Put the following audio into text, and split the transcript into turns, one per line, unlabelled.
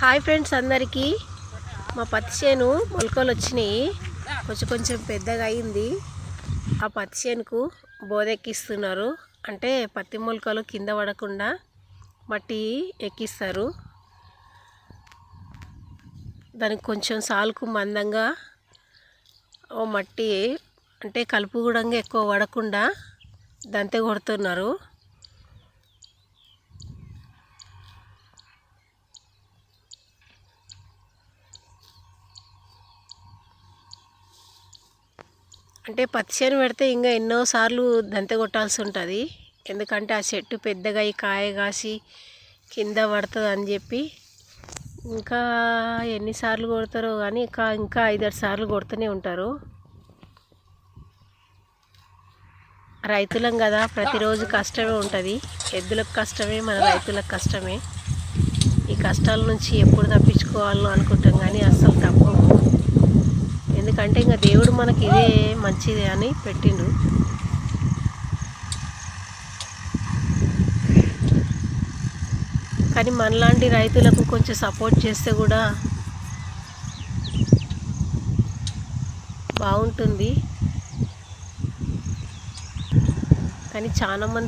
Hi friends అందరికీ. మా పత్తి చేను మొలకలు వచ్చినాయి, కొంచెం పెద్దగా అయింది. ఆ పత్తి చేనుకు బోదెక్కిస్తున్నారు. అంటే పత్తి మొలకలు కింద పడకుండా మట్టి ఎక్కిస్తారు. దానికి కొంచెం సాలుకు మందంగా ఓ మట్టి అంటే కలుపు కూడా ఎక్కువ పడకుండా దంతే కొడుతున్నారు. అంటే పత్తి చేను పెడితే ఇంకా ఎన్నోసార్లు దంతె కొట్టాల్సి ఉంటుంది. ఎందుకంటే ఆ చెట్టు పెద్దగా ఈ కాయ కాసి కింద పడుతుంది అని చెప్పి ఇంకా ఎన్నిసార్లు కొడతారో కానీ ఇంకా 5-6 సార్లు కొడుతూనే ఉంటారు. రైతులం కదా, ప్రతిరోజు కష్టమే ఉంటుంది. ఎద్దులకు కష్టమే, మన రైతులకు కష్టమే. ఈ కష్టాల నుంచి ఎప్పుడు తప్పించుకోవాలో అనుకుంటాం కానీ అస్సలు తప్పము. ఎందుకంటే ఇంకా దేవుడు మనకి ఇదే మంచిదే అని పెట్టిండు. కానీ మనలాంటి రైతులకు కొంచెం సపోర్ట్ చేస్తే కూడా బాగుంటుంది. కానీ చాలా మంది